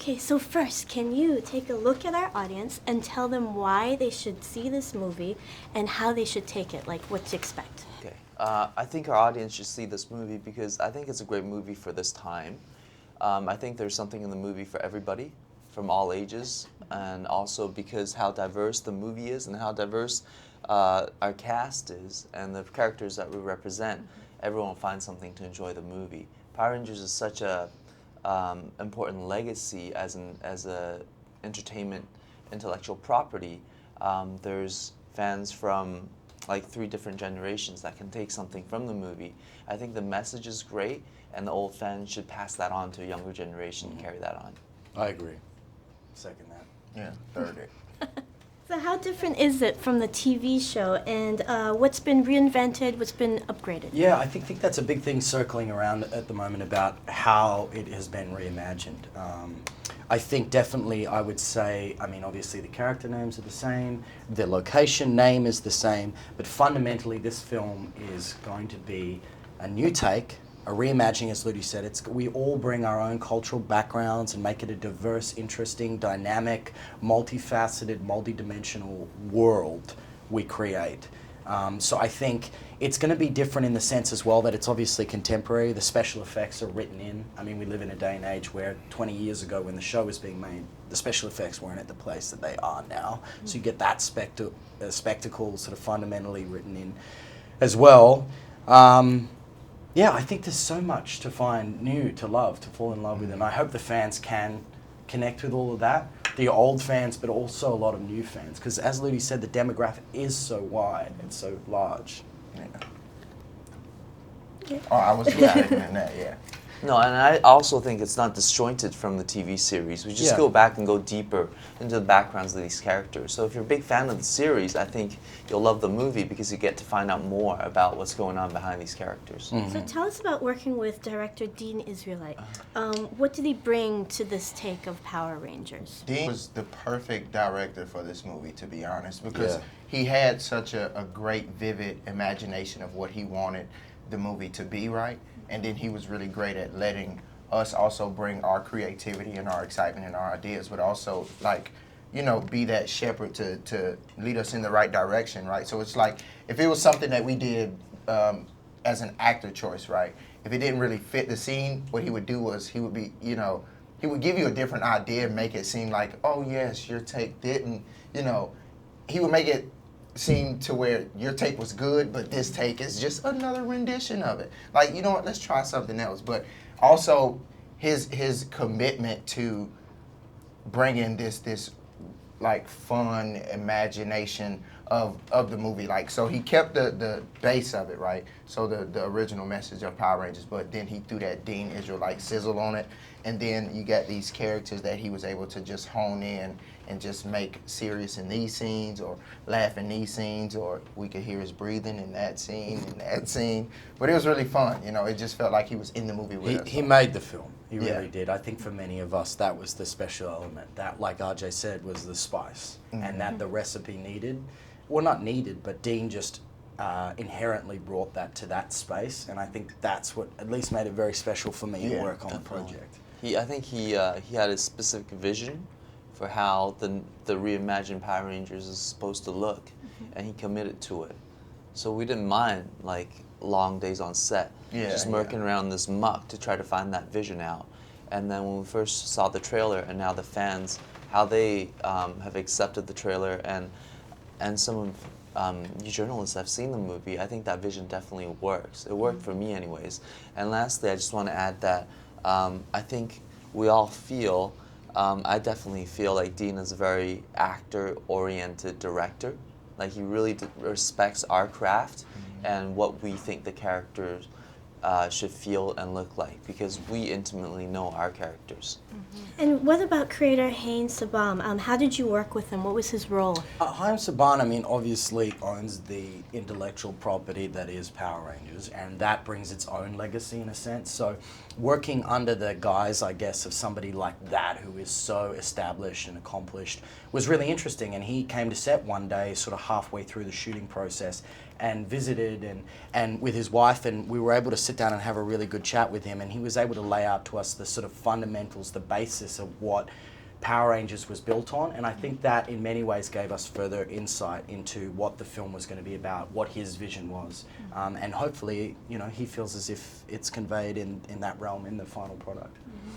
Okay, so first, can you take a look at our audience and tell them why they should see this movie and how they should take it, like what to expect? Okay. I think our audience should see this movie because I think it's a great movie for this time. I think there's something in the movie for everybody, from all ages, and also because how diverse the movie is and how diverse our cast is and the characters that we represent. Everyone will find something to enjoy the movie. Power Rangers is such a important legacy as a entertainment intellectual property. There's fans from like 3 different generations that can take something from the movie. I think the message is great, and the old fans should pass that on to a younger generation and carry that on. I agree. Second that. Yeah, third it. So how different is it from the TV show, and what's been reinvented, what's been upgraded? Yeah, I think that's a big thing circling around at the moment about how it has been reimagined. I think definitely I would say, I mean, obviously the character names are the same, the location name is the same, but fundamentally this film is going to be a new take, a reimagining, as Ludi said. We all bring our own cultural backgrounds and make it a diverse, interesting, dynamic, multifaceted, multidimensional world we create. So I think it's going to be different in the sense as well that it's obviously contemporary. The special effects are written in. I mean, we live in a day and age where 20 years ago when the show was being made, the special effects weren't at the place that they are now. So you get that spectacle sort of fundamentally written in as well. Yeah, I think there's so much to find new, to love, to fall in love with, and I hope the fans can connect with all of that. The old fans, but also a lot of new fans, because as Ludi said, the demographic is so wide and so large. Yeah. Okay. Oh, I was seconding that, yeah. No, and I also think it's not disjointed from the TV series. We just go back and go deeper into the backgrounds of these characters. So if you're a big fan of the series, I think you'll love the movie because you get to find out more about what's going on behind these characters. So tell us about working with director Dean Israelite. What did he bring to this take of Power Rangers? Dean was the perfect director for this movie, to be honest, because he had such a great, vivid imagination of what he wanted the movie to be, right? And then he was really great at letting us also bring our creativity and our excitement and our ideas, but also, like, you know, be that shepherd to lead us in the right direction, right? So it's like, if it was something that we did as an actor choice, right? If it didn't really fit the scene, what he would do was he would be, you know, he would give you a different idea and make it seem like, oh yes, your take didn't, you know, he would make it seem to where your take was good, but this take is just another rendition of it. Like, you know what, let's try something else. But also his commitment to bringing this like fun imagination of the movie. Like, so he kept the base of it, right? So the original message of Power Rangers, but then he threw that Dean Israelite sizzle on it. And then you got these characters that he was able to just hone in and just make serious in these scenes or laugh in these scenes, or we could hear his breathing in that scene and that scene. But it was really fun, you know, it just felt like he was in the movie with us. He made the film. He really did. I think for many of us, that was the special element. That, like RJ said, was the spice. And that the recipe needed, well, not needed, but Dean just inherently brought that to that space. And I think that's what at least made it very special for me to work on the project. I think he had a specific vision for how the reimagined Power Rangers is supposed to look, and he committed to it. So we didn't mind like long days on set, just murking around this muck to try to find that vision out. And then when we first saw the trailer, and now the fans, how they have accepted the trailer, and some of you journalists have seen the movie, I think that vision definitely works. It worked for me anyways. And lastly, I just want to add that I think we all feel, I definitely feel like Dean is a very actor-oriented director. Like, he really respects our craft and what we think the characters should feel and look like, because we intimately know our characters. And what about creator Haim Saban? How did you work with him? What was his role? Haim Saban, I mean, obviously owns the intellectual property that is Power Rangers, and that brings its own legacy in a sense. So working under the guise, I guess, of somebody like that who is so established and accomplished was really interesting. And he came to set one day, sort of halfway through the shooting process, and visited and with his wife, and we were able to sit down and have a really good chat with him, and he was able to lay out to us the sort of fundamentals, the basis of what Power Rangers was built on, and I think that in many ways gave us further insight into what the film was going to be about, what his vision was, and hopefully, you know, he feels as if it's conveyed in that realm in the final product. Mm-hmm.